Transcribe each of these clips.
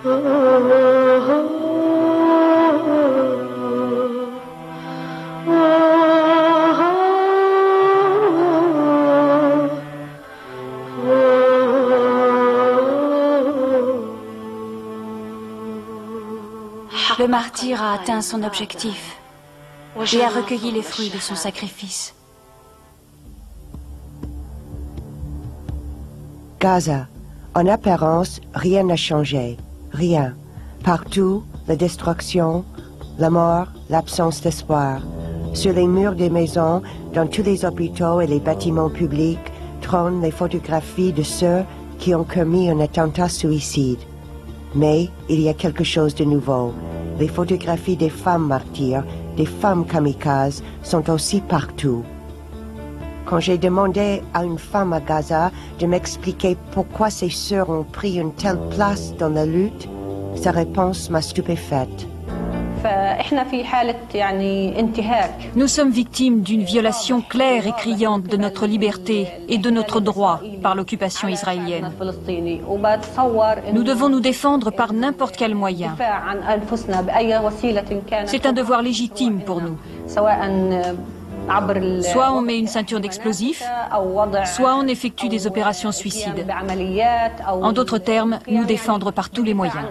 Le martyr a atteint son objectif et a recueilli les fruits de son sacrifice. Gaza. En apparence, rien n'a changé. Rien. Partout, la destruction, la mort, l'absence d'espoir. Sur les murs des maisons, dans tous les hôpitaux et les bâtiments publics, trônent les photographies de ceux qui ont commis un attentat suicide. Mais il y a quelque chose de nouveau. Les photographies des femmes martyrs, des femmes kamikazes, sont aussi partout. Quand j'ai demandé à une femme à Gaza de m'expliquer pourquoi ses sœurs ont pris une telle place dans la lutte, sa réponse m'a stupéfaite. Nous sommes victimes d'une violation claire et criante de notre liberté et de notre droit par l'occupation israélienne. Nous devons nous défendre par n'importe quel moyen. C'est un devoir légitime pour nous. Soit on met une ceinture d'explosifs, soit on effectue des opérations suicides. En d'autres termes, nous défendre par tous les moyens.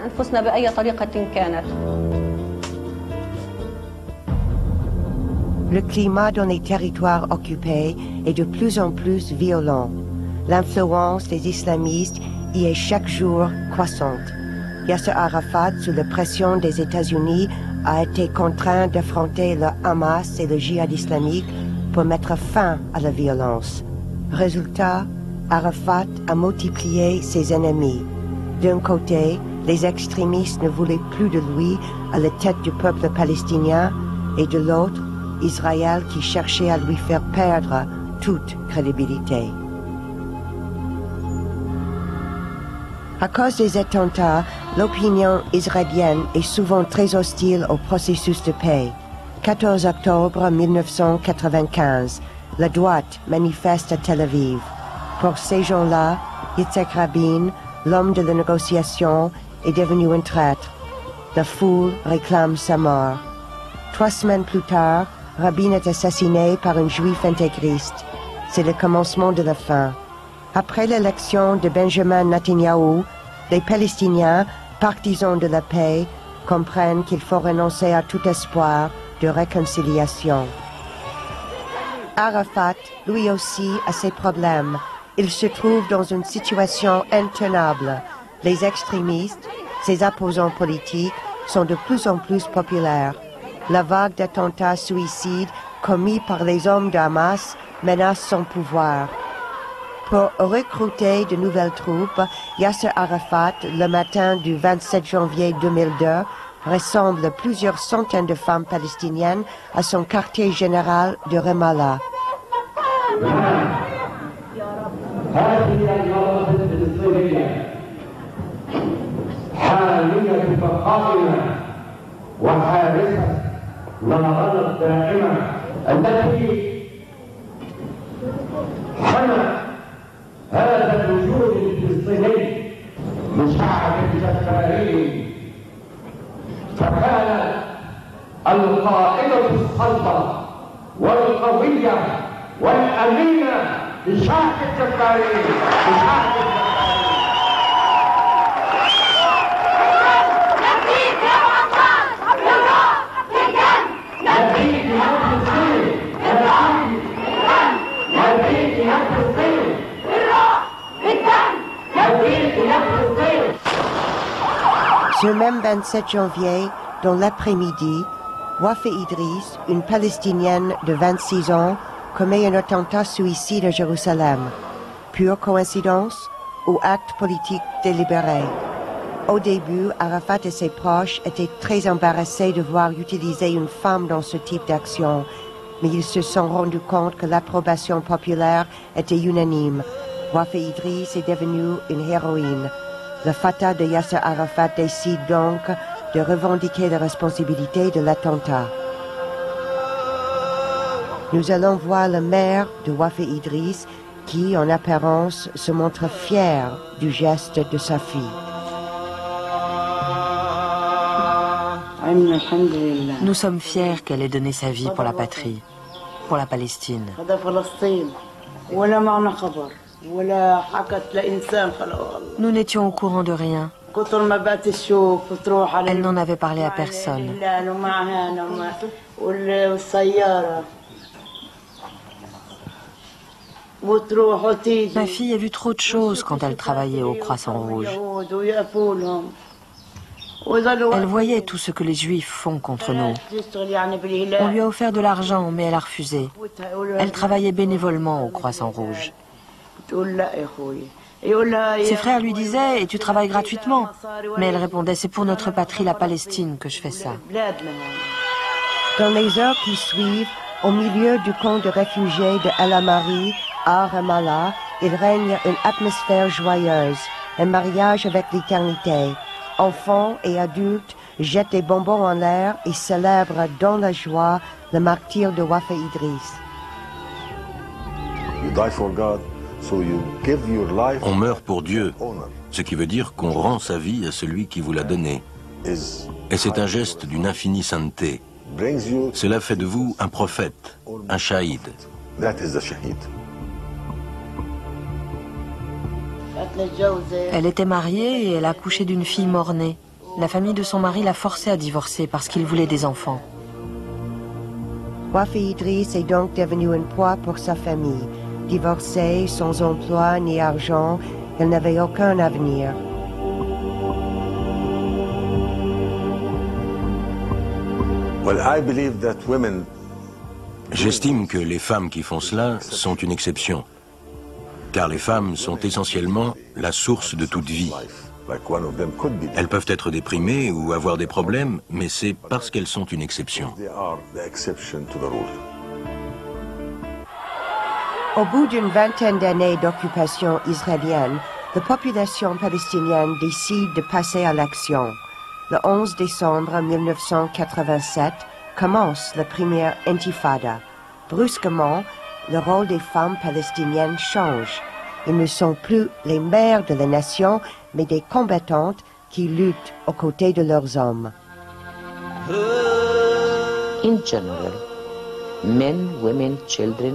Le climat dans les territoires occupés est de plus en plus violent. L'influence des islamistes y est chaque jour croissante. Yasser Arafat, sous la pression des États-Unis, a été contraint d'affronter le Hamas et le djihad islamique pour mettre fin à la violence. Résultat, Arafat a multiplié ses ennemis. D'un côté, les extrémistes ne voulaient plus de lui à la tête du peuple palestinien, et de l'autre, Israël qui cherchait à lui faire perdre toute crédibilité. À cause des attentats, l'opinion israélienne est souvent très hostile au processus de paix. 14 octobre 1995, la droite manifeste à Tel Aviv. Pour ces gens-là, Yitzhak Rabin, l'homme de la négociation, est devenu un traître. La foule réclame sa mort. 3 semaines plus tard, Rabin est assassiné par un juif intégriste. C'est le commencement de la fin. Après l'élection de Benjamin Netanyahou, les Palestiniens, partisans de la paix, comprennent qu'il faut renoncer à tout espoir de réconciliation. Arafat, lui aussi, a ses problèmes. Il se trouve dans une situation intenable. Les extrémistes, ses opposants politiques, sont de plus en plus populaires. La vague d'attentats suicides commis par les hommes de Hamas menace son pouvoir. Pour recruter de nouvelles troupes, Yasser Arafat, le matin du 27 janvier 2002, rassemble plusieurs centaines de femmes palestiniennes à son quartier général de Ramallah. نهضت دائمة التي حمت هذا الوجود الفلسطيني مساعدة الجبارين فكانت القائدة الصلبة والقوية والأمينة لشاهد الجبارين Ce même 27 janvier, dans l'après-midi, Wafa Idriss, une Palestinienne de 26 ans, commet un attentat suicide à Jérusalem. Pure coïncidence ou acte politique délibéré? Au début, Arafat et ses proches étaient très embarrassés de voir utiliser une femme dans ce type d'action, mais ils se sont rendus compte que l'approbation populaire était unanime. Wafa Idriss est devenue une héroïne. Le Fatah de Yasser Arafat décide donc de revendiquer la responsabilité de l'attentat. Nous allons voir le maire de Wafa Idriss qui, en apparence, se montre fier du geste de sa fille. Nous sommes fiers qu'elle ait donné sa vie pour la patrie, pour la Palestine. Nous n'étions au courant de rien. Elle n'en avait parlé à personne. Ma fille a vu trop de choses quand elle travaillait au Croissant Rouge. Elle voyait tout ce que les Juifs font contre nous. On lui a offert de l'argent, mais elle a refusé. Elle travaillait bénévolement au Croissant Rouge. Ses frères lui disaient « Et tu travailles gratuitement ?» Mais elle répondait « C'est pour notre patrie, la Palestine, que je fais ça. » Dans les heures qui suivent, au milieu du camp de réfugiés de El Amari, à Ramallah, il règne une atmosphère joyeuse, un mariage avec l'éternité. Enfants et adultes jettent des bonbons en l'air et célèbrent dans la joie le martyre de Wafa Idriss. On meurt pour Dieu, ce qui veut dire qu'on rend sa vie à celui qui vous l'a donnée. Et c'est un geste d'une infinie sainteté. Cela fait de vous un prophète, un shahid. Elle était mariée et elle a accouché d'une fille mort-née. La famille de son mari l'a forcée à divorcer parce qu'il voulait des enfants. Wafa Idriss est donc devenu un poids pour sa famille. Divorcée, sans emploi ni argent, elle n'avait aucun avenir. J'estime que les femmes qui font cela sont une exception, car les femmes sont essentiellement la source de toute vie. Elles peuvent être déprimées ou avoir des problèmes, mais c'est parce qu'elles sont une exception. Au bout d'une vingtaine d'années d'occupation israélienne, la population palestinienne décide de passer à l'action. Le 11 décembre 1987 commence la première intifada. Brusquement, le rôle des femmes palestiniennes change. Elles ne sont plus les mères de la nation, mais des combattantes qui luttent aux côtés de leurs hommes.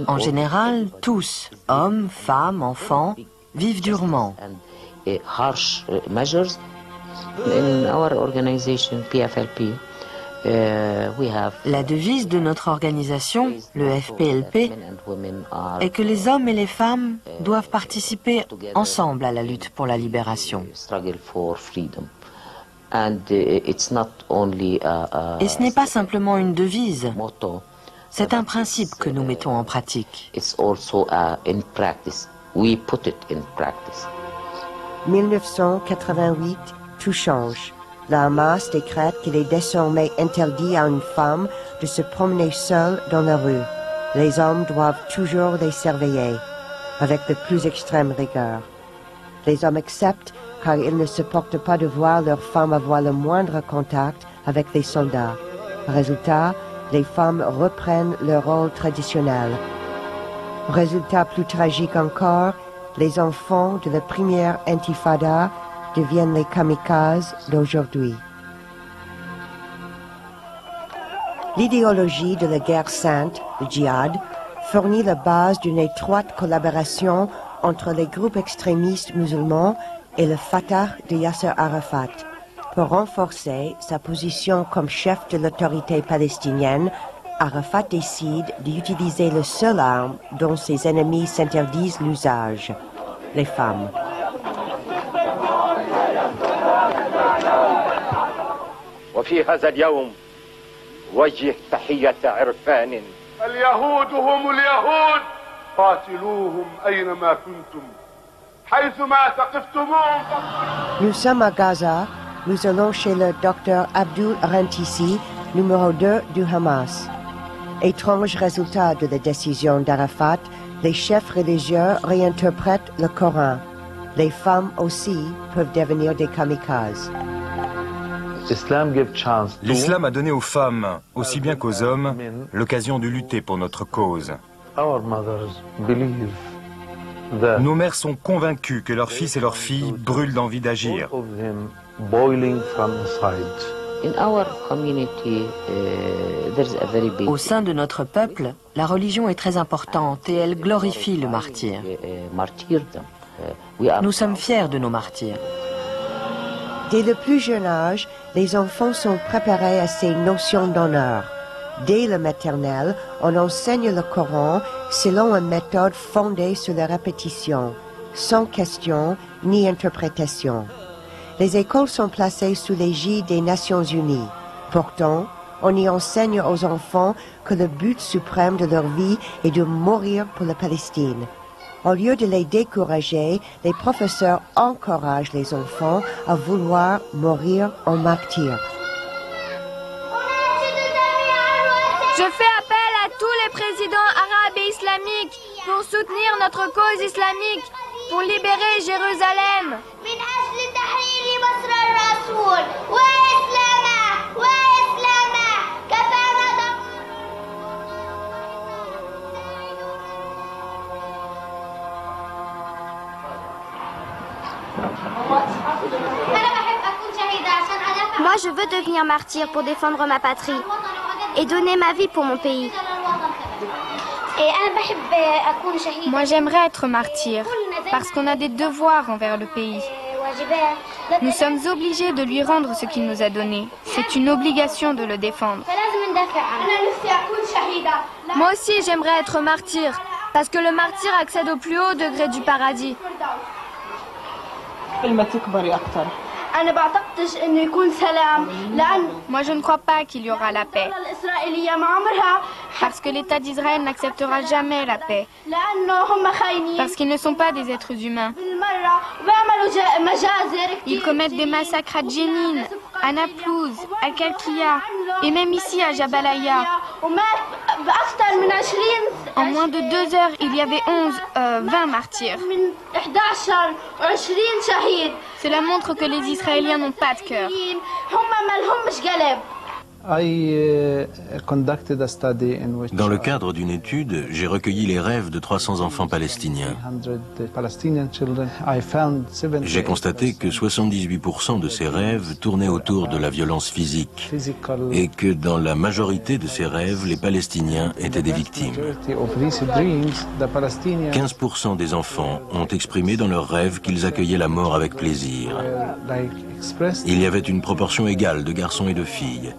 En général, tous, hommes, femmes, enfants, vivent durement. La devise de notre organisation, le FPLP, est que les hommes et les femmes doivent participer ensemble à la lutte pour la libération. Et ce n'est pas simplement une devise, c'est un principe que nous mettons en pratique. 1988, tout change. La Hamas décrète qu'il est désormais interdit à une femme de se promener seule dans la rue. Les hommes doivent toujours les surveiller, avec le plus extrême rigueur. Les hommes acceptent car ils ne supportent pas de voir leurs femmes avoir le moindre contact avec les soldats. Résultat, les femmes reprennent leur rôle traditionnel. Résultat plus tragique encore, les enfants de la première intifada deviennent les kamikazes d'aujourd'hui. L'idéologie de la guerre sainte, le djihad, fournit la base d'une étroite collaboration entre les groupes extrémistes musulmans et le Fatah de Yasser Arafat. Pour renforcer sa position comme chef de l'autorité palestinienne, Arafat décide d'utiliser le seul arme dont ses ennemis s'interdisent l'usage, les femmes. وفي هذا اليوم وجه تحية عرفان اليهود هم اليهود قاتلوهم أينما كنتم حيثما ثقفتموهم. Nous sommes à Gaza. Nous allons chez le docteur Abdul Rantisi, numéro 2 du Hamas. Étrange résultat de la décision d'Arafat, les chefs religieux réinterprètent le Coran. Les femmes aussi peuvent devenir des kamikazes. L'islam a donné aux femmes, aussi bien qu'aux hommes, l'occasion de lutter pour notre cause. Nos mères sont convaincues que leurs fils et leurs filles brûlent d'envie d'agir. Au sein de notre peuple, la religion est très importante et elle glorifie le martyr. Nous sommes fiers de nos martyrs. Dès le plus jeune âge, les enfants sont préparés à ces notions d'honneur. Dès le maternel, on enseigne le Coran selon une méthode fondée sur la répétition, sans question ni interprétation. Les écoles sont placées sous l'égide des Nations Unies. Pourtant, on y enseigne aux enfants que le but suprême de leur vie est de mourir pour la Palestine. Au lieu de les décourager, les professeurs encouragent les enfants à vouloir mourir en martyr. Je fais appel à tous les présidents arabes et islamiques pour soutenir notre cause islamique, pour libérer Jérusalem. Moi, je veux devenir martyr pour défendre ma patrie et donner ma vie pour mon pays. Moi, j'aimerais être martyr parce qu'on a des devoirs envers le pays. Nous sommes obligés de lui rendre ce qu'il nous a donné. C'est une obligation de le défendre. Moi aussi, j'aimerais être martyr parce que le martyr accède au plus haut degré du paradis. Moi, je ne crois pas qu'il y aura la paix. Parce que l'État d'Israël n'acceptera jamais la paix. Parce qu'ils ne sont pas des êtres humains. Ils commettent des massacres à Jenin, à Naplouse, à Kalkia et même ici à Jabalaya. En moins de 2 heures, il y avait 20 martyrs. Cela montre que les Israéliens n'ont pas de cœur. Dans le cadre d'une étude, j'ai recueilli les rêves de 300 enfants palestiniens. J'ai constaté que 78% de ces rêves tournaient autour de la violence physique et que dans la majorité de ces rêves, les Palestiniens étaient des victimes. 15% des enfants ont exprimé dans leurs rêves qu'ils accueillaient la mort avec plaisir. Il y avait une proportion égale de garçons et de filles.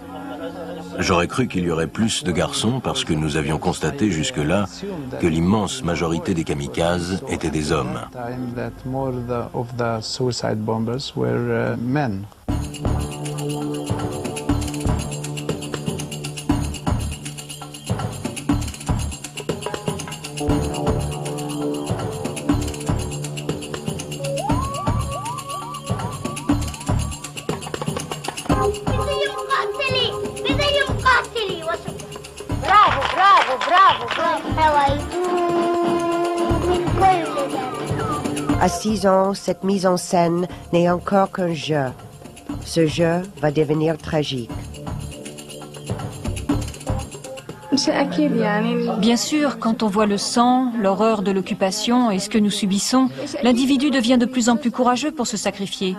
J'aurais cru qu'il y aurait plus de garçons parce que nous avions constaté jusque-là que l'immense majorité des kamikazes étaient des hommes. À 6 ans, cette mise en scène n'est encore qu'un jeu. Ce jeu va devenir tragique. Bien sûr, quand on voit le sang, l'horreur de l'occupation et ce que nous subissons, l'individu devient de plus en plus courageux pour se sacrifier.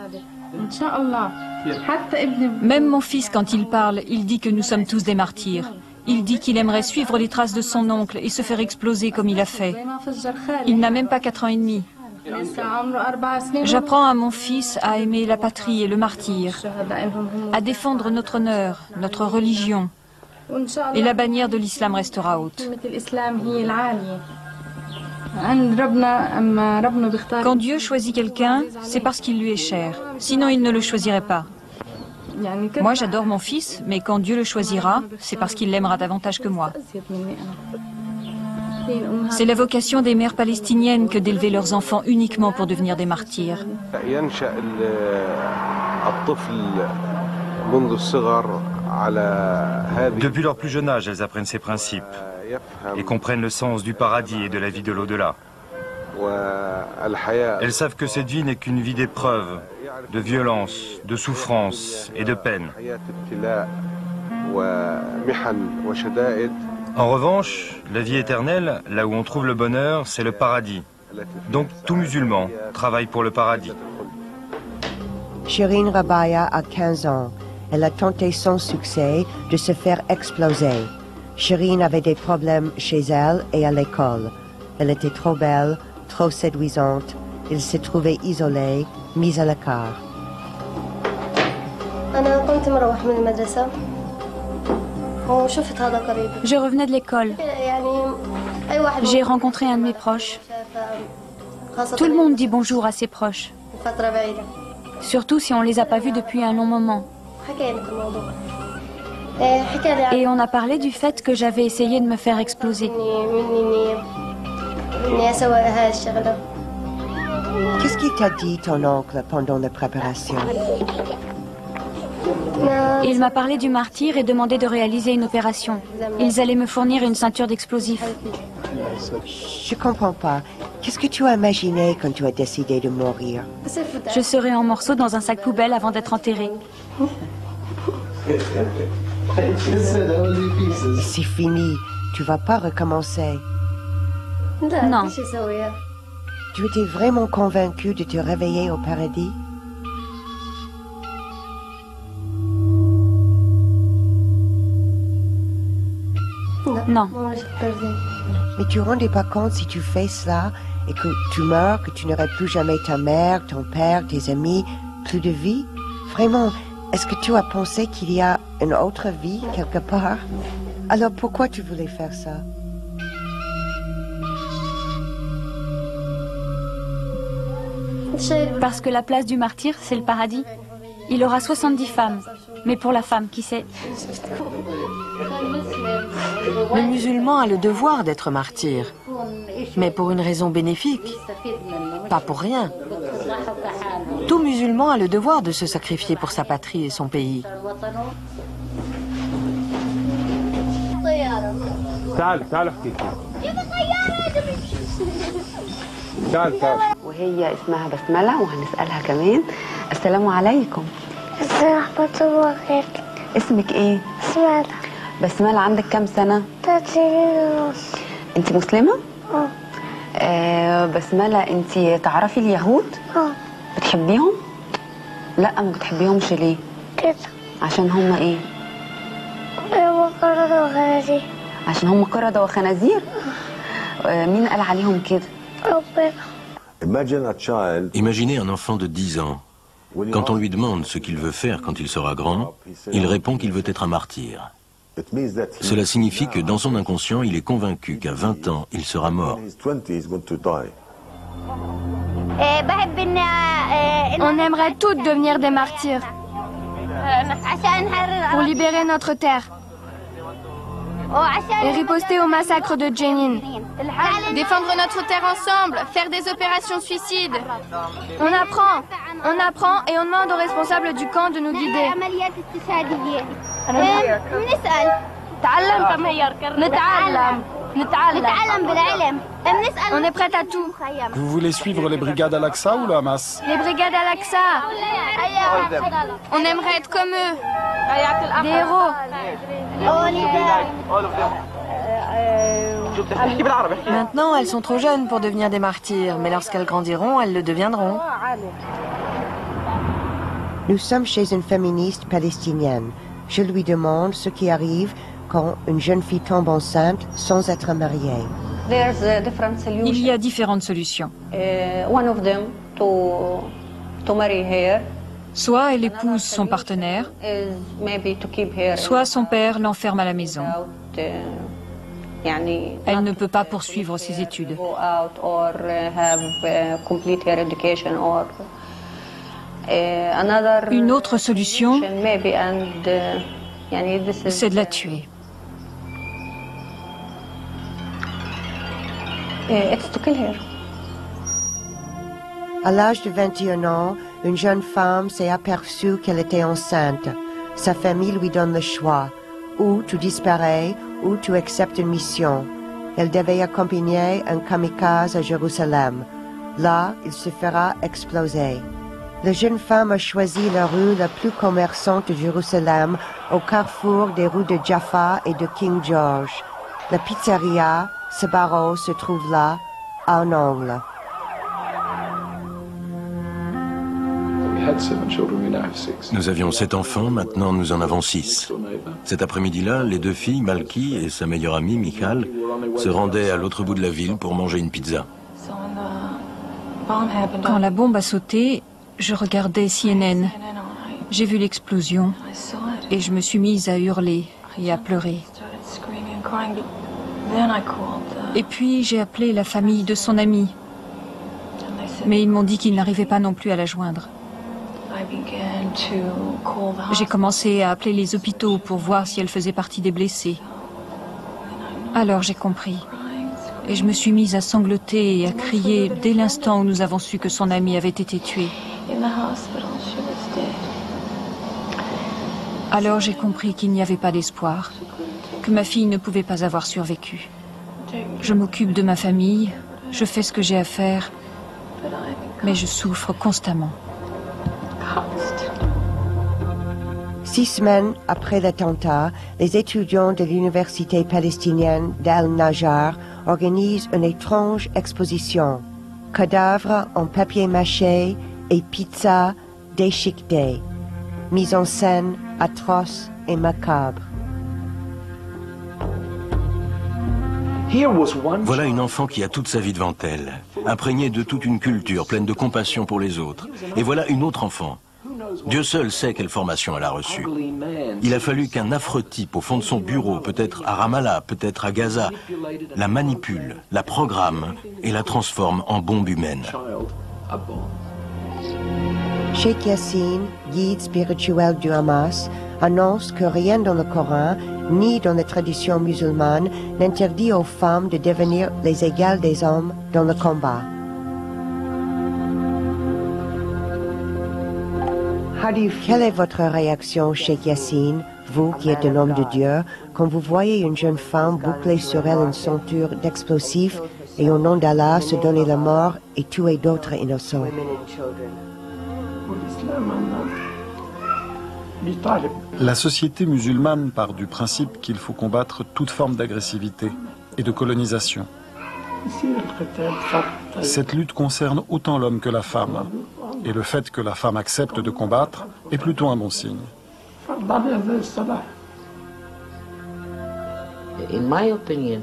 Même mon fils, quand il parle, il dit que nous sommes tous des martyrs. Il dit qu'il aimerait suivre les traces de son oncle et se faire exploser comme il a fait. Il n'a même pas 4 ans et demi. J'apprends à mon fils à aimer la patrie et le martyr, à défendre notre honneur, notre religion. Et la bannière de l'islam restera haute. Quand Dieu choisit quelqu'un, c'est parce qu'il lui est cher. Sinon, il ne le choisirait pas. Moi, j'adore mon fils, mais quand Dieu le choisira, c'est parce qu'il l'aimera davantage que moi. C'est la vocation des mères palestiniennes que d'élever leurs enfants uniquement pour devenir des martyrs. Depuis leur plus jeune âge, elles apprennent ces principes et comprennent le sens du paradis et de la vie de l'au-delà. Elles savent que cette vie n'est qu'une vie d'épreuves, de violence, de souffrance et de peine. En revanche, la vie éternelle, là où on trouve le bonheur, c'est le paradis. Donc tout musulman travaille pour le paradis. Shireen Rabaya a 15 ans. Elle a tenté sans succès de se faire exploser. Shireen avait des problèmes chez elle et à l'école. Elle était trop belle, trop séduisante. Il s'est trouvé isolé, mis à l'écart. Je revenais de l'école. J'ai rencontré un de mes proches. Tout le monde dit bonjour à ses proches. Surtout si on ne les a pas vus depuis un long moment. Et on a parlé du fait que j'avais essayé de me faire exploser. Qu'est-ce qu'il t'a dit, ton oncle, pendant la préparation? Il m'a parlé du martyr et demandé de réaliser une opération. Ils allaient me fournir une ceinture d'explosifs. Je comprends pas. Qu'est-ce que tu as imaginé quand tu as décidé de mourir? Je serai en morceaux dans un sac poubelle avant d'être enterrée. C'est fini. Tu vas pas recommencer. Non. Tu étais vraiment convaincu de te réveiller au paradis? Non. Mais tu ne rendais pas compte si tu fais cela et que tu meurs, que tu n'aurais plus jamais ta mère, ton père, tes amis, plus de vie? Vraiment, est-ce que tu as pensé qu'il y a une autre vie quelque part? Alors pourquoi tu voulais faire ça? Parce que la place du martyr, c'est le paradis. Il aura 70 femmes. Mais pour la femme, qui sait? Le musulman a le devoir d'être martyr, mais pour une raison bénéfique, pas pour rien. Tout musulman a le devoir de se sacrifier pour sa patrie et son pays. وهي اسمها بسملة وهنسألها كمان. السلام عليكم. السلام ورحمة الله وبركاته. اسمك ايه؟ بسملة. بسملة عندك كام سنة؟ 3 سنين ونص. انت مسلمة؟ بسملة انت تعرفي اليهود؟ بتحبيهم؟ لا ما بتحبيهمش ليه؟ كده. عشان هم ايه؟ هم قردة وخنازير. عشان هم قردة وخنازير؟ مين قال عليهم كده؟ Imaginez un enfant de 10 ans. Quand on lui demande ce qu'il veut faire quand il sera grand, il répond qu'il veut être un martyr. Cela signifie que dans son inconscient, il est convaincu qu'à 20 ans, il sera mort. On aimerait toutes devenir des martyrs pour libérer notre terre et riposter au massacre de Jenin. Défendre notre terre ensemble, faire des opérations suicides. On apprend et on demande aux responsables du camp de nous guider. On est prêt à tout. Vous voulez suivre les brigades Al-Aqsa ou le Hamas? Les brigades Al-Aqsa. On aimerait être comme eux. Des héros. Maintenant, elles sont trop jeunes pour devenir des martyrs, mais lorsqu'elles grandiront, elles le deviendront. Nous sommes chez une féministe palestinienne. Je lui demande ce qui arrive quand une jeune fille tombe enceinte sans être mariée. Il y a différentes solutions. Soit elle épouse son partenaire, soit son père l'enferme à la maison. Elle ne peut pas poursuivre ses études. Une autre solution, c'est de la tuer. À l'âge de 21 ans, une jeune femme s'est aperçue qu'elle était enceinte. Sa famille lui donne le choix. Ou tu disparais, ou tu acceptes une mission. Elle devait accompagner un kamikaze à Jérusalem. Là, il se fera exploser. La jeune femme a choisi la rue la plus commerçante de Jérusalem, au carrefour des rues de Jaffa et de King George. La pizzeria, Sbarro, se trouve là, à un angle. Nous avions 7 enfants, maintenant nous en avons 6. Cet après-midi-là, les 2 filles, Malki et sa meilleure amie, Michal, se rendaient à l'autre bout de la ville pour manger une pizza. Quand la bombe a sauté, je regardais CNN. J'ai vu l'explosion et je me suis mise à hurler et à pleurer. Et puis j'ai appelé la famille de son ami. Mais ils m'ont dit qu'ils n'arrivaient pas non plus à la joindre. J'ai commencé à appeler les hôpitaux pour voir si elle faisait partie des blessés. Alors j'ai compris. Et je me suis mise à sangloter et à crier dès l'instant où nous avons su que son ami avait été tué. Alors j'ai compris qu'il n'y avait pas d'espoir, que ma fille ne pouvait pas avoir survécu. Je m'occupe de ma famille, je fais ce que j'ai à faire, mais je souffre constamment. 6 semaines après l'attentat, les étudiants de l'université palestinienne d'Al-Najjar organisent une étrange exposition. Cadavres en papier mâché et pizza déchiquetée. Mise en scène atroce et macabre. Voilà une enfant qui a toute sa vie devant elle, imprégnée de toute une culture, pleine de compassion pour les autres. Et voilà une autre enfant. Dieu seul sait quelle formation elle a reçue. Il a fallu qu'un affreux type au fond de son bureau, peut-être à Ramallah, peut-être à Gaza, la manipule, la programme et la transforme en bombe humaine. Sheikh Yassine, guide spirituel du Hamas, annonce que rien dans le Coran, ni dans les traditions musulmanes, n'interdit aux femmes de devenir les égales des hommes dans le combat. Quelle est votre réaction, Sheikh Yassine, vous qui êtes un homme de Dieu, quand vous voyez une jeune femme boucler sur elle une ceinture d'explosifs et au nom d'Allah se donner la mort et tuer d'autres innocents? La société musulmane part du principe qu'il faut combattre toute forme d'agressivité et de colonisation. Cette lutte concerne autant l'homme que la femme. Et le fait que la femme accepte de combattre est plutôt un bon signe.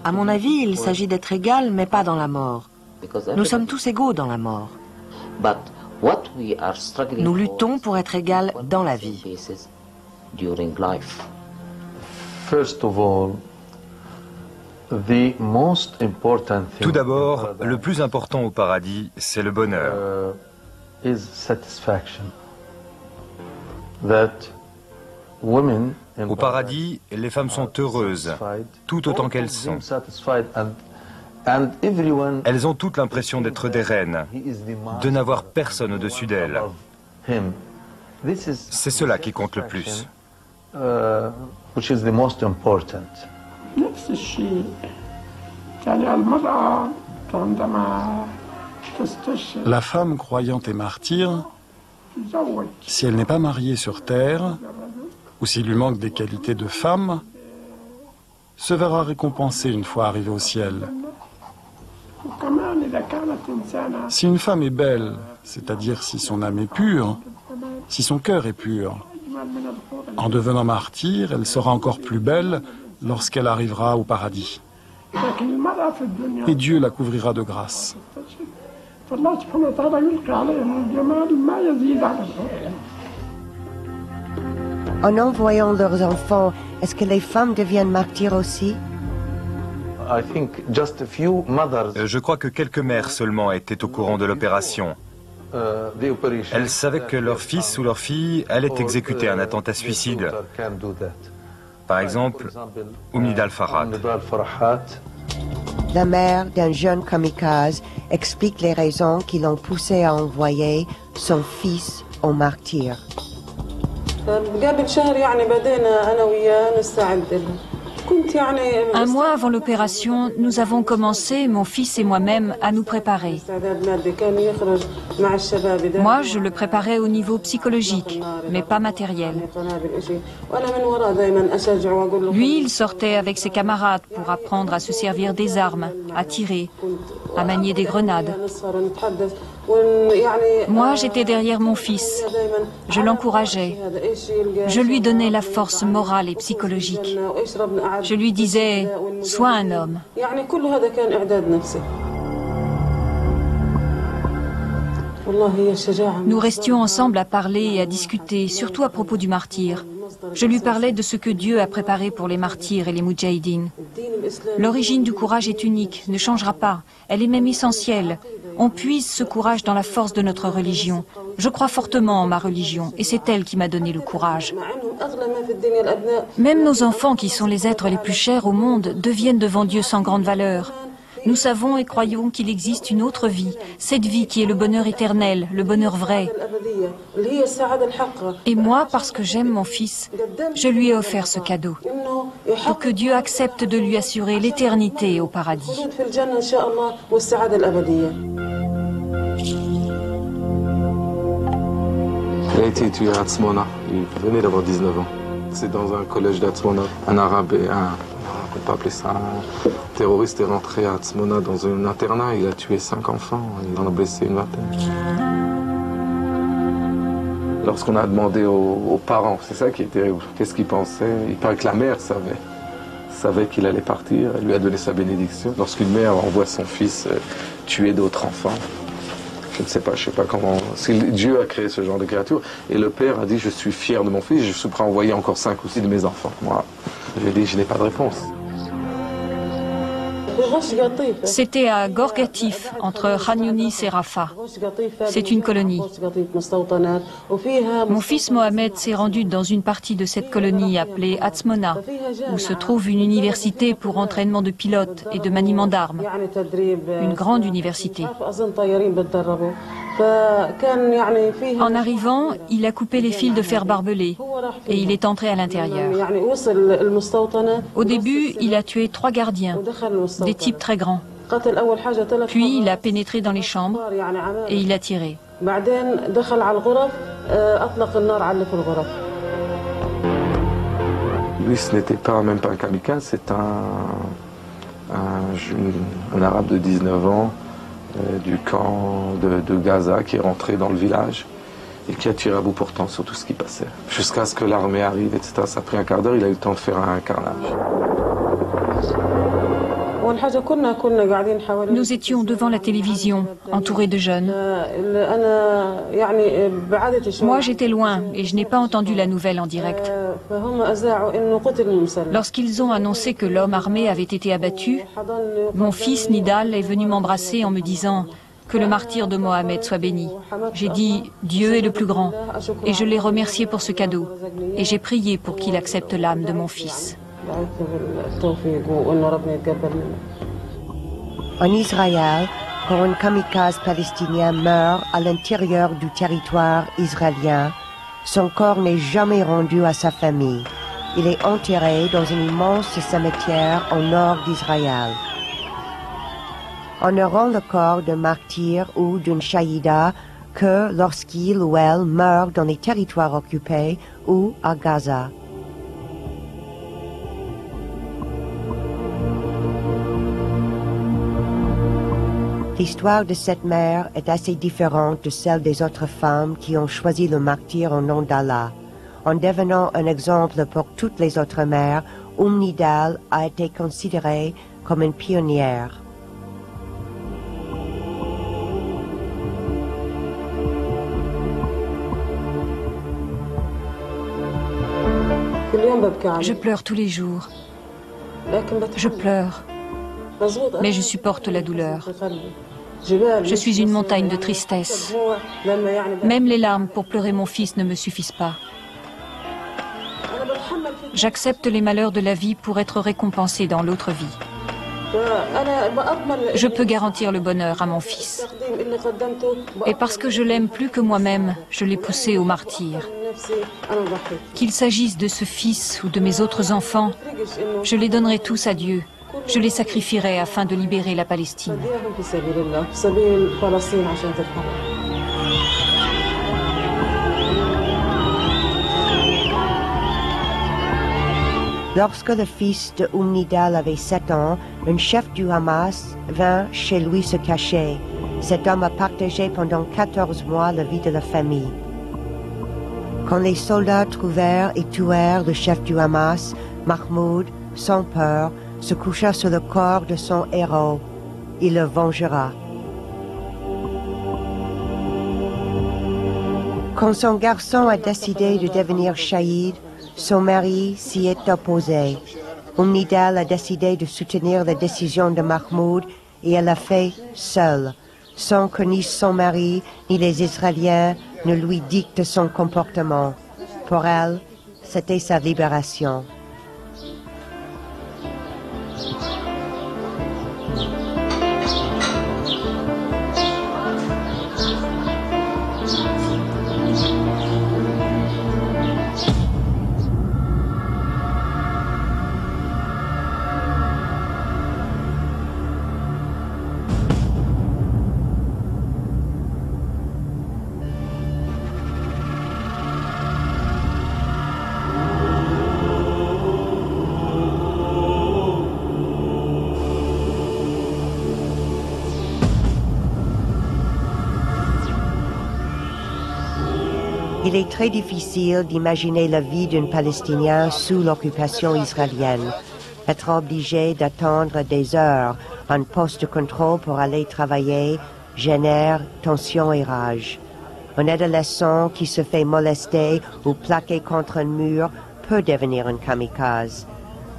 À mon avis, il s'agit d'être égal, mais pas dans la mort. Nous sommes tous égaux dans la mort. Nous luttons pour être égal dans la vie. Tout d'abord, le plus important au paradis, c'est le bonheur. Au paradis, les femmes sont heureuses, tout autant qu'elles sont. Elles ont toutes l'impression d'être des reines, de n'avoir personne au-dessus d'elles. C'est cela qui compte le plus. La femme croyante et martyre, si elle n'est pas mariée sur terre, ou s'il lui manque des qualités de femme, se verra récompensée une fois arrivée au ciel. Si une femme est belle, c'est-à-dire si son âme est pure, si son cœur est pur, en devenant martyre, elle sera encore plus belle lorsqu'elle arrivera au paradis. Et Dieu la couvrira de grâce. En envoyant leurs enfants, est-ce que les femmes deviennent martyrs aussi? Je crois que quelques mères seulement étaient au courant de l'opération. Elles savaient que leur fils ou leur fille allait exécuter un attentat suicide. Par exemple, Oumnida Al-Farhat. La mère d'un jeune kamikaze explique les raisons qui l'ont poussé à envoyer son fils au martyr. Un mois avant l'opération, nous avons commencé, mon fils et moi-même, à nous préparer. Moi, je le préparais au niveau psychologique, mais pas matériel. Lui, il sortait avec ses camarades pour apprendre à se servir des armes, à tirer, à manier des grenades. Moi, j'étais derrière mon fils. Je l'encourageais. Je lui donnais la force morale et psychologique. Je lui disais, sois un homme. Nous restions ensemble à parler et à discuter, surtout à propos du martyr. Je lui parlais de ce que Dieu a préparé pour les martyrs et les moudjahidines. L'origine du courage est unique, ne changera pas. Elle est même essentielle. On puise ce courage dans la force de notre religion. Je crois fortement en ma religion et c'est elle qui m'a donné le courage. Même nos enfants, qui sont les êtres les plus chers au monde, deviennent devant Dieu sans grande valeur. Nous savons et croyons qu'il existe une autre vie, cette vie qui est le bonheur éternel, le bonheur vrai. Et moi, parce que j'aime mon fils, je lui ai offert ce cadeau, pour que Dieu accepte de lui assurer l'éternité au paradis. Il a été étudié à Atzmona, il venait d'avoir 19 ans. C'est dans un collège d'Atzmona, un arabe et on peut pas appeler ça un terroriste est rentré à Atzmona dans un internat, il a tué 5 enfants, il en a blessé une vingtaine. Lorsqu'on a demandé aux parents, c'est ça qui est terrible, qu'est-ce qu'ils pensaient, il paraît que la mère savait qu'il allait partir, elle lui a donné sa bénédiction. Lorsqu'une mère envoie son fils tuer d'autres enfants, je ne sais pas comment, Dieu a créé ce genre de créature, et le père a dit je suis fier de mon fils, je suis prêt à envoyer encore 5 ou 6 de mes enfants. Moi, j'ai dit je n'ai pas de réponse. C'était à Gorgatif, entre Khan Younis et Rafah. C'est une colonie. Mon fils Mohamed s'est rendu dans une partie de cette colonie appelée Atzmona, où se trouve une université pour entraînement de pilotes et de maniement d'armes. Une grande université. En arrivant, il a coupé les fils de fer barbelés et il est entré à l'intérieur. Au début, il a tué 3 gardiens, des types très grands. Puis il a pénétré dans les chambres et il a tiré. Lui, ce n'était même pas un kamikaze, c'est un arabe de 19 ans du camp de Gaza qui est rentré dans le village et qui a tiré à bout portant sur tout ce qui passait. Jusqu'à ce que l'armée arrive, etc. Ça a pris un quart d'heure, il a eu le temps de faire un carnage. Nous étions devant la télévision, entourés de jeunes. Moi, j'étais loin et je n'ai pas entendu la nouvelle en direct. Lorsqu'ils ont annoncé que l'homme armé avait été abattu, mon fils Nidal est venu m'embrasser en me disant que le martyr de Mohamed soit béni. J'ai dit « Dieu est le plus grand » et je l'ai remercié pour ce cadeau et j'ai prié pour qu'il accepte l'âme de mon fils. En Israël, quand un kamikaze palestinien meurt à l'intérieur du territoire israélien, son corps n'est jamais rendu à sa famille. Il est enterré dans un immense cimetière au nord d'Israël. On ne rend le corps d'un martyr ou d'une shahida que lorsqu'il ou elle meurt dans les territoires occupés ou à Gaza. L'histoire de cette mère est assez différente de celle des autres femmes qui ont choisi le martyr au nom d'Allah. En devenant un exemple pour toutes les autres mères, Nidal a été considérée comme une pionnière. Je pleure tous les jours. Je pleure. Mais je supporte la douleur. Je suis une montagne de tristesse. Même les larmes pour pleurer mon fils ne me suffisent pas. J'accepte les malheurs de la vie pour être récompensé dans l'autre vie. Je peux garantir le bonheur à mon fils. Et parce que je l'aime plus que moi-même, je l'ai poussé au martyr. Qu'il s'agisse de ce fils ou de mes autres enfants, je les donnerai tous à Dieu. Je les sacrifierai afin de libérer la Palestine. Lorsque le fils de Nidal avait 7 ans, un chef du Hamas vint chez lui se cacher. Cet homme a partagé pendant 14 mois la vie de la famille. Quand les soldats trouvèrent et tuèrent le chef du Hamas, Mahmoud, sans peur, se coucha sur le corps de son héros. Il le vengera. Quand son garçon a décidé de devenir shahid, son mari s'y est opposé. Nidal a décidé de soutenir la décision de Mahmoud et elle l'a fait seule, sans que ni son mari ni les Israéliens ne lui dictent son comportement. Pour elle, c'était sa libération. Il est très difficile d'imaginer la vie d'un Palestinien sous l'occupation israélienne. Être obligé d'attendre des heures en poste de contrôle pour aller travailler génère tension et rage. Un adolescent qui se fait molester ou plaquer contre un mur peut devenir un kamikaze.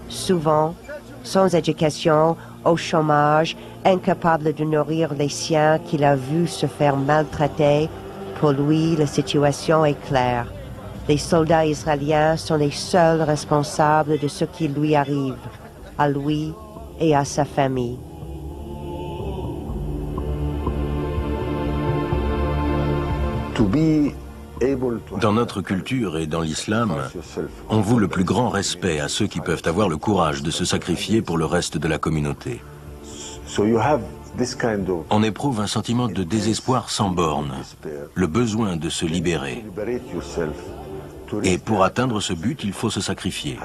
Souvent, sans éducation, au chômage, incapable de nourrir les siens qu'il a vus se faire maltraiter, pour lui, la situation est claire. Les soldats israéliens sont les seuls responsables de ce qui lui arrive, à lui et à sa famille. Dans notre culture et dans l'islam, on voue le plus grand respect à ceux qui peuvent avoir le courage de se sacrifier pour le reste de la communauté. On éprouve un sentiment de désespoir sans borne, le besoin de se libérer. Et pour atteindre ce but, il faut se sacrifier.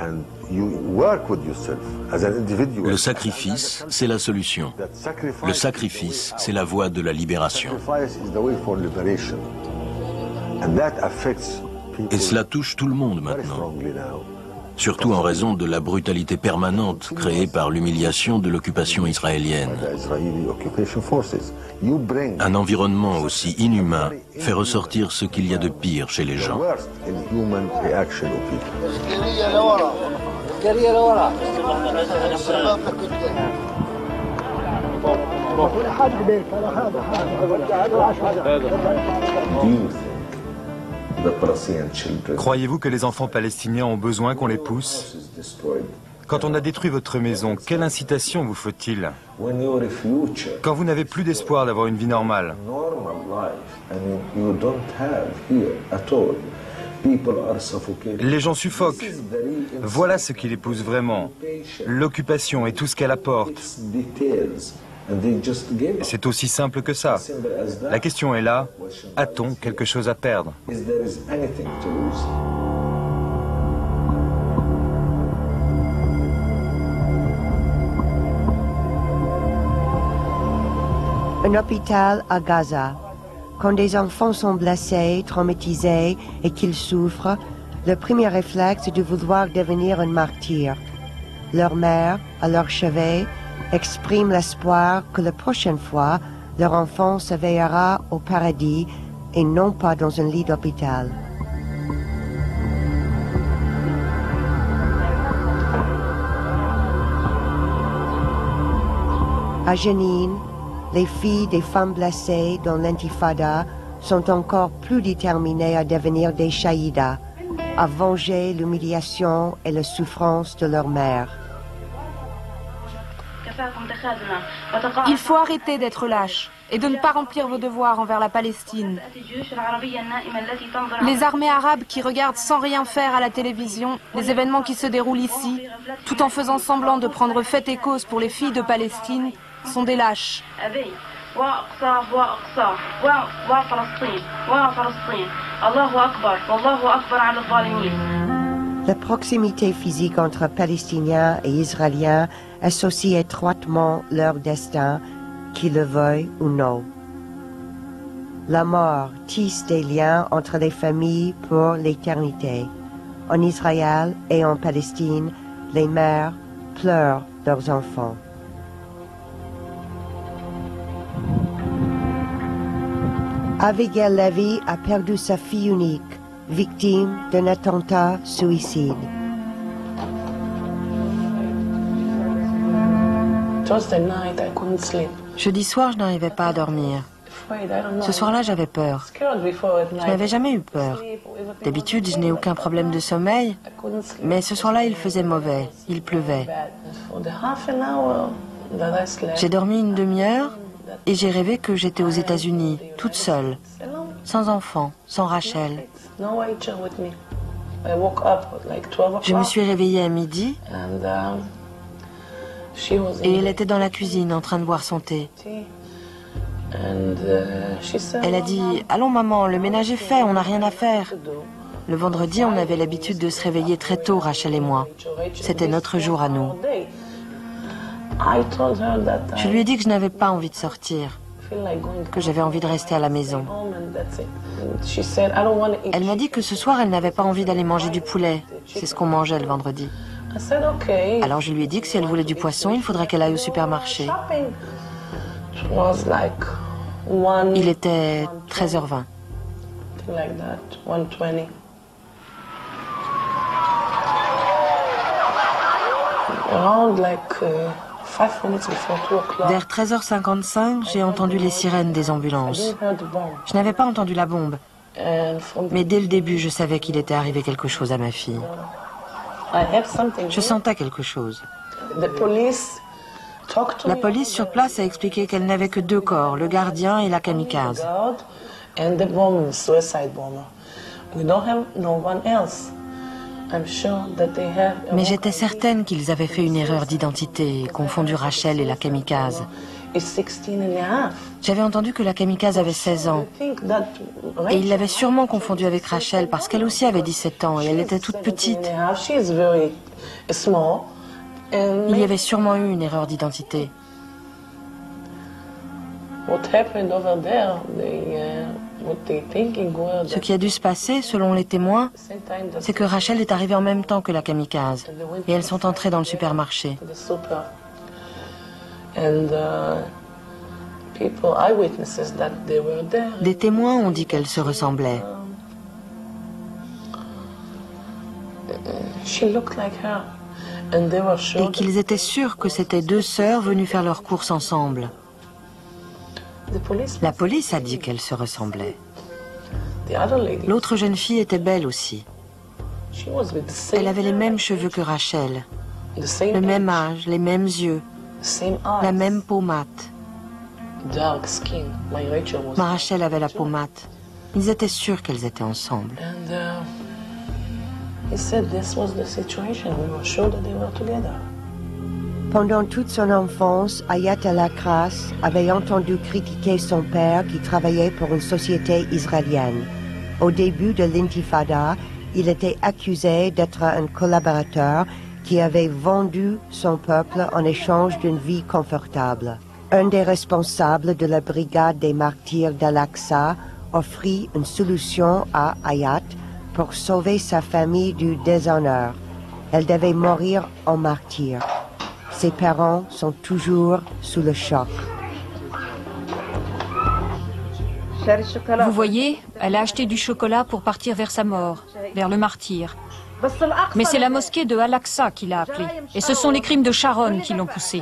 Le sacrifice, c'est la solution. Le sacrifice, c'est la voie de la libération. Et cela touche tout le monde maintenant. Surtout en raison de la brutalité permanente créée par l'humiliation de l'occupation israélienne. Un environnement aussi inhumain fait ressortir ce qu'il y a de pire chez les gens. Croyez-vous que les enfants palestiniens ont besoin qu'on les pousse? Quand on a détruit votre maison, quelle incitation vous faut-il? Quand vous n'avez plus d'espoir d'avoir une vie normale, les gens suffoquent. Voilà ce qui les pousse vraiment. L'occupation et tout ce qu'elle apporte. C'est aussi simple que ça. La question est là, a-t-on quelque chose à perdre? Un hôpital à Gaza. Quand des enfants sont blessés, traumatisés et qu'ils souffrent, le premier réflexe est de vouloir devenir un martyr. Leur mère, à leur chevet, exprime l'espoir que la prochaine fois, leur enfant se veillera au paradis et non pas dans un lit d'hôpital. À Jenin, les filles des femmes blessées dans l'intifada sont encore plus déterminées à devenir des shahidas, à venger l'humiliation et la souffrance de leur mère. Il faut arrêter d'être lâche et de ne pas remplir vos devoirs envers la Palestine. Les armées arabes qui regardent sans rien faire à la télévision les événements qui se déroulent ici, tout en faisant semblant de prendre fait et cause pour les filles de Palestine, sont des lâches. La proximité physique entre Palestiniens et Israéliens associe étroitement leur destin, qu'ils le veuillent ou non. La mort tisse des liens entre les familles pour l'éternité. En Israël et en Palestine, les mères pleurent leurs enfants. Abigail Levy a perdu sa fille unique, victime d'un attentat suicide. Jeudi soir, je n'arrivais pas à dormir. Ce soir-là, j'avais peur. Je n'avais jamais eu peur. D'habitude, je n'ai aucun problème de sommeil, mais ce soir-là, il faisait mauvais. Il pleuvait. J'ai dormi une demi-heure et j'ai rêvé que j'étais aux États-Unis, toute seule, sans enfant, sans Rachel. Je me suis réveillée à midi et elle était dans la cuisine en train de boire son thé. Elle a dit « Allons maman, le ménage est fait, on n'a rien à faire ». Le vendredi, on avait l'habitude de se réveiller très tôt, Rachel et moi. C'était notre jour à nous. Je lui ai dit que je n'avais pas envie de sortir, que j'avais envie de rester à la maison. Elle m'a dit que ce soir, elle n'avait pas envie d'aller manger du poulet. C'est ce qu'on mangeait le vendredi. Alors je lui ai dit que si elle voulait du poisson, il faudrait qu'elle aille au supermarché. Il était 13h20. Vers 13h55, j'ai entendu les sirènes des ambulances. Je n'avais pas entendu la bombe, mais dès le début, je savais qu'il était arrivé quelque chose à ma fille. Je sentais quelque chose. La police sur place a expliqué qu'elle n'avait que 2 corps, le gardien et la kamikaze. Mais j'étais certaine qu'ils avaient fait une erreur d'identité et confondu Rachel et la kamikaze. J'avais entendu que la kamikaze avait 16 ans. Et ils l'avaient sûrement confondue avec Rachel parce qu'elle aussi avait 17 ans et elle était toute petite. Il y avait sûrement eu une erreur d'identité. Ce qui a dû se passer, selon les témoins, c'est que Rachel est arrivée en même temps que la kamikaze et elles sont entrées dans le supermarché. Des témoins ont dit qu'elles se ressemblaient. Et qu'ils étaient sûrs que c'étaient 2 sœurs venues faire leurs courses ensemble. La police a dit qu'elles se ressemblaient. L'autre jeune fille était belle aussi. Elle avait les mêmes cheveux que Rachel, le même âge, les mêmes yeux, la même peau mate. Ma Rachel avait la peau mate. Ils étaient sûrs qu'elles étaient ensemble. Pendant toute son enfance, Ayat al-Akras avait entendu critiquer son père qui travaillait pour une société israélienne. Au début de l'intifada, il était accusé d'être un collaborateur qui avait vendu son peuple en échange d'une vie confortable. Un des responsables de la brigade des martyrs d'Al-Aqsa offrit une solution à Ayat pour sauver sa famille du déshonneur. Elle devait mourir en martyr. Ses parents sont toujours sous le choc. Vous voyez, elle a acheté du chocolat pour partir vers sa mort, vers le martyr. Mais c'est la mosquée de Al-Aqsa qui l'a appelée. Et ce sont les crimes de Sharon qui l'ont poussée.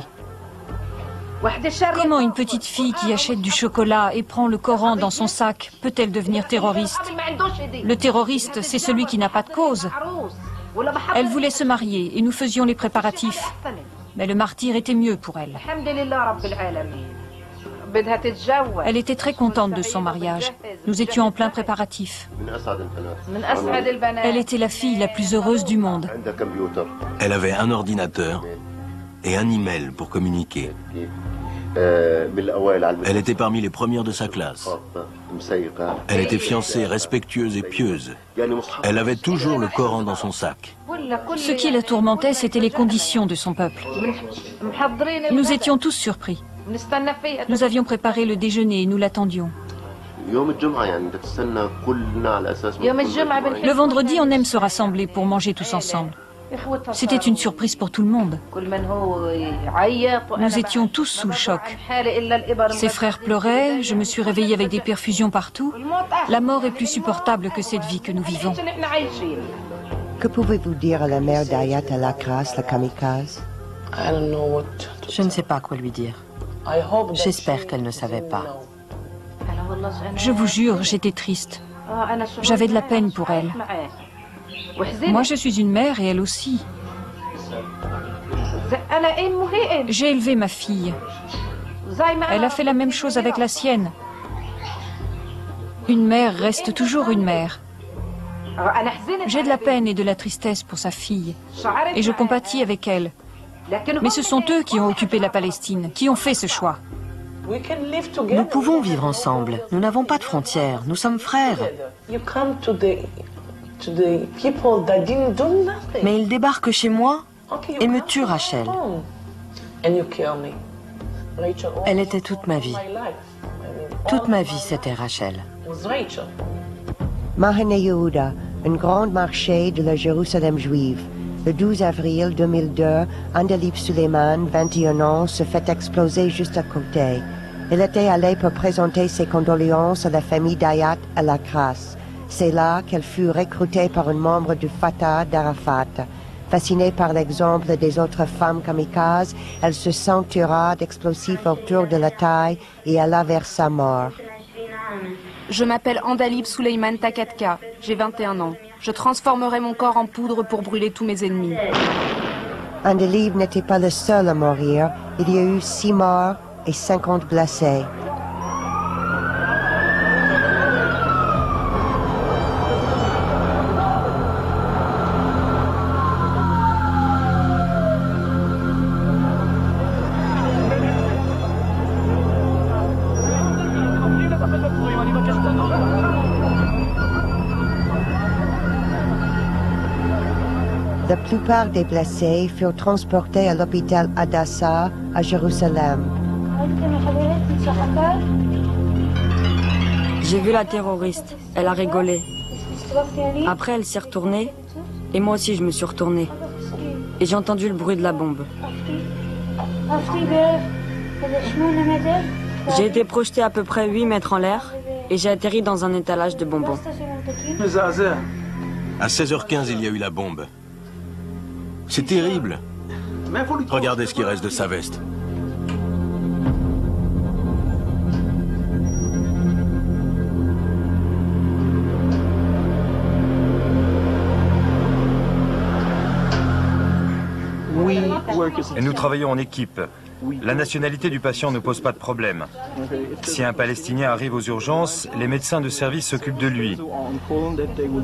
Comment une petite fille qui achète du chocolat et prend le Coran dans son sac peut-elle devenir terroriste? Le terroriste, c'est celui qui n'a pas de cause. Elle voulait se marier et nous faisions les préparatifs. Mais le martyr était mieux pour elle. Elle était très contente de son mariage. Nous étions en plein préparatif. Elle était la fille la plus heureuse du monde. Elle avait un ordinateur et un email pour communiquer. Elle était parmi les premières de sa classe. Elle était fiancée, respectueuse et pieuse. Elle avait toujours le Coran dans son sac. Ce qui la tourmentait, c'était les conditions de son peuple. Nous étions tous surpris. Nous avions préparé le déjeuner et nous l'attendions. Le vendredi, on aime se rassembler pour manger tous ensemble. C'était une surprise pour tout le monde. Nous étions tous sous le choc. Ses frères pleuraient, je me suis réveillée avec des perfusions partout. La mort est plus supportable que cette vie que nous vivons. Que pouvez-vous dire à la mère d'Ayat Al-Akras, la kamikaze? Je ne sais pas quoi lui dire. J'espère qu'elle ne savait pas. Je vous jure, j'étais triste. J'avais de la peine pour elle. Moi, je suis une mère et elle aussi. J'ai élevé ma fille. Elle a fait la même chose avec la sienne. Une mère reste toujours une mère. J'ai de la peine et de la tristesse pour sa fille. Et je compatis avec elle. Mais ce sont eux qui ont occupé la Palestine, qui ont fait ce choix. Nous pouvons vivre ensemble. Nous n'avons pas de frontières. Nous sommes frères. Mais ils débarquent chez moi et me tuent, Rachel. Elle était toute ma vie. Toute ma vie, c'était Rachel. Mahane Yehuda, une grande marché de la Jérusalem juive. Le 12 avril 2002, Andalib Suleiman, 21 ans, se fait exploser juste à côté. Elle était allée pour présenter ses condoléances à la famille d'Ayat Al-Akras. C'est là qu'elle fut recrutée par un membre du Fatah d'Arafat. Fascinée par l'exemple des autres femmes kamikazes, elle se ceintura d'explosifs autour de la taille et alla vers sa mort. Je m'appelle Andalib Suleiman Takatka, j'ai 21 ans. Je transformerai mon corps en poudre pour brûler tous mes ennemis. Andalib n'était pas le seul à mourir. Il y a eu 6 morts et 50 blessés. La plupart des blessés furent transportés à l'hôpital Hadassah à Jérusalem. J'ai vu la terroriste, elle a rigolé. Après, elle s'est retournée, et moi aussi je me suis retournée. Et j'ai entendu le bruit de la bombe. J'ai été projetée à peu près 8 mètres en l'air, et j'ai atterri dans un étalage de bonbons. À 16h15, il y a eu la bombe. C'est terrible. Regardez ce qui reste de sa veste. Et nous travaillons en équipe. La nationalité du patient ne pose pas de problème. Si un Palestinien arrive aux urgences, les médecins de service s'occupent de lui.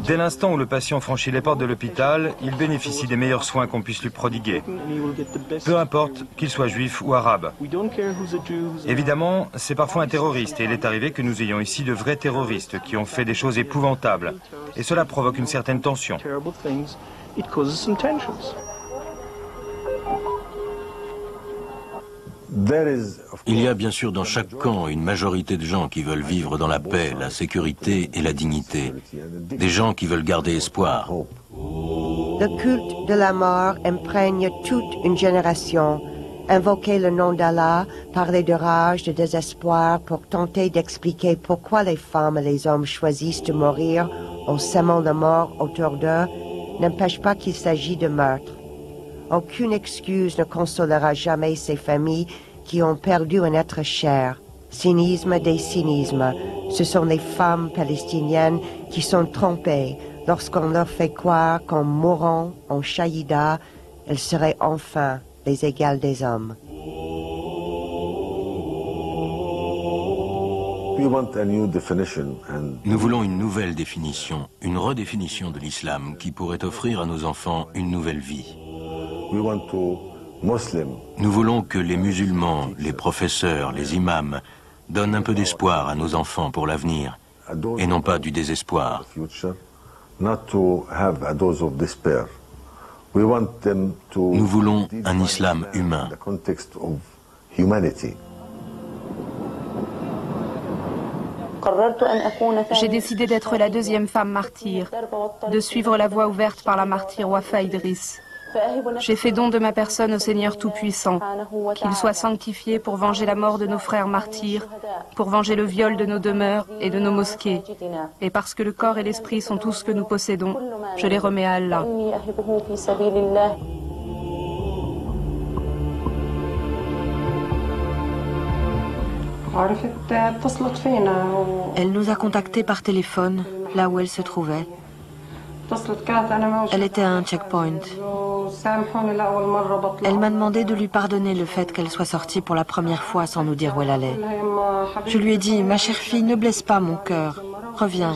Dès l'instant où le patient franchit les portes de l'hôpital, il bénéficie des meilleurs soins qu'on puisse lui prodiguer. Peu importe qu'il soit juif ou arabe. Évidemment, c'est parfois un terroriste et il est arrivé que nous ayons ici de vrais terroristes qui ont fait des choses épouvantables. Et cela provoque une certaine tension. Il y a bien sûr dans chaque camp une majorité de gens qui veulent vivre dans la paix, la sécurité et la dignité. Des gens qui veulent garder espoir. Le culte de la mort imprègne toute une génération. Invoquer le nom d'Allah, parler de rage, de désespoir pour tenter d'expliquer pourquoi les femmes et les hommes choisissent de mourir en sèmant la mort autour d'eux n'empêche pas qu'il s'agit de meurtre. Aucune excuse ne consolera jamais ces familles qui ont perdu un être cher. Cynisme des cynismes. Ce sont les femmes palestiniennes qui sont trompées lorsqu'on leur fait croire qu'en mourant en shahida, elles seraient enfin les égales des hommes. Nous voulons une nouvelle définition, une redéfinition de l'islam qui pourrait offrir à nos enfants une nouvelle vie. Nous voulons que les musulmans, les professeurs, les imams donnent un peu d'espoir à nos enfants pour l'avenir et non pas du désespoir. Nous voulons un islam humain. J'ai décidé d'être la deuxième femme martyre, de suivre la voie ouverte par la martyre Wafa Idriss. J'ai fait don de ma personne au Seigneur Tout-Puissant, qu'il soit sanctifié pour venger la mort de nos frères martyrs, pour venger le viol de nos demeures et de nos mosquées. Et parce que le corps et l'esprit sont tout ce que nous possédons, je les remets à Allah. Elle nous a contactés par téléphone, là où elle se trouvait. Elle était à un checkpoint. Elle m'a demandé de lui pardonner le fait qu'elle soit sortie pour la première fois sans nous dire où elle allait. Je lui ai dit, ma chère fille, ne blesse pas mon cœur. Reviens.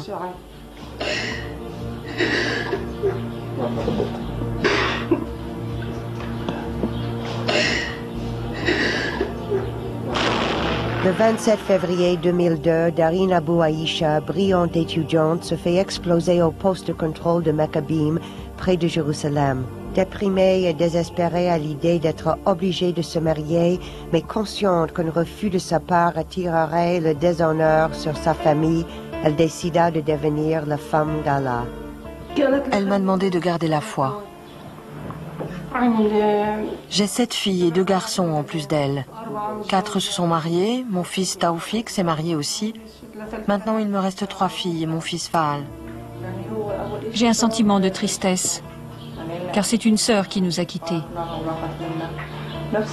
Le 27 février 2002, Darin Abou Aïcha, brillante étudiante, se fait exploser au poste de contrôle de Maccabim, près de Jérusalem. Déprimée et désespérée à l'idée d'être obligée de se marier, mais consciente qu'un refus de sa part attirerait le déshonneur sur sa famille, elle décida de devenir la femme d'Allah. Elle m'a demandé de garder la foi. J'ai 7 filles et 2 garçons en plus d'elle. 4 se sont mariés, mon fils Taoufik s'est marié aussi. Maintenant, il me reste 3 filles et mon fils Faal. J'ai un sentiment de tristesse, car c'est une sœur qui nous a quittés.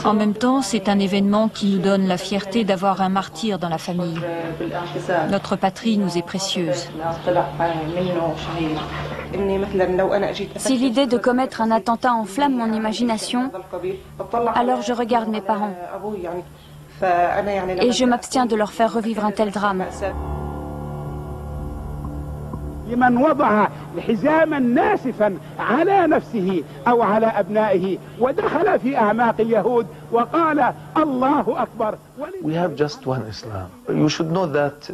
En même temps, c'est un événement qui nous donne la fierté d'avoir un martyr dans la famille. Notre patrie nous est précieuse. Si l'idée de commettre un attentat enflamme mon imagination, alors je regarde mes parents et je m'abstiens de leur faire revivre un tel drame. لمن وضع حزاما ناسفا على نفسه أو على أبنائه ودخل في أعماق اليهود وقال الله أكبر. We have just one Islam. You should know that.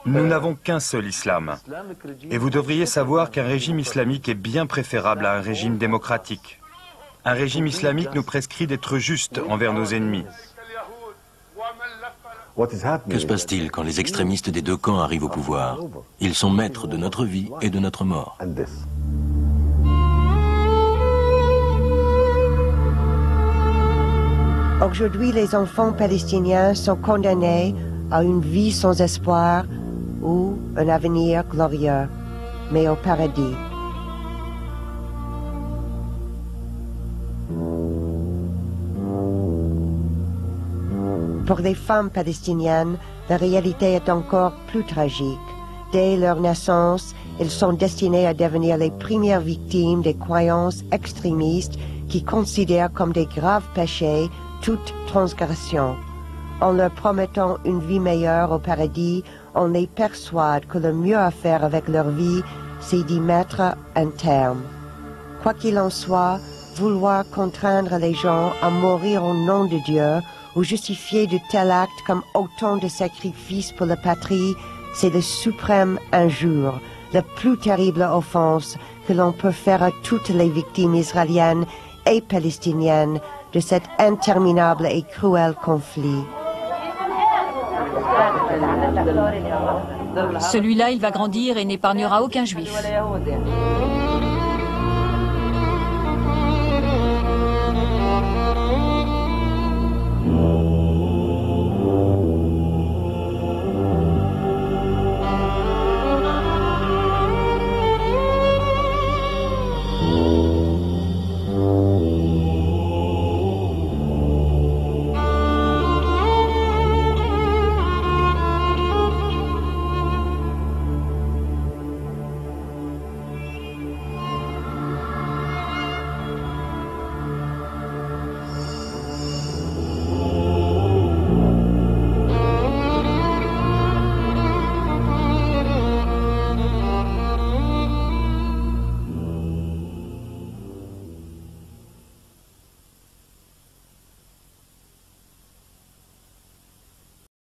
Nous n'avons qu'un seul islam. Et vous devriez savoir qu'un régime islamique est bien préférable à un régime démocratique. Un régime islamique nous prescrit d'être juste envers nos ennemis. Que se passe-t-il quand les extrémistes des deux camps arrivent au pouvoir? Ils sont maîtres de notre vie et de notre mort. Aujourd'hui, les enfants palestiniens sont condamnés à une vie sans espoir ou un avenir glorieux, mais au paradis. Pour les femmes palestiniennes, la réalité est encore plus tragique. Dès leur naissance, elles sont destinées à devenir les premières victimes des croyances extrémistes qui considèrent comme des graves péchés toute transgression. En leur promettant une vie meilleure au paradis, on les persuade que le mieux à faire avec leur vie, c'est d'y mettre un terme. Quoi qu'il en soit, vouloir contraindre les gens à mourir au nom de Dieu ou justifier de tels actes comme autant de sacrifices pour la patrie, c'est la suprême injure, la plus terrible offense que l'on peut faire à toutes les victimes israéliennes et palestiniennes de cet interminable et cruel conflit. Celui-là, il va grandir et n'épargnera aucun juif.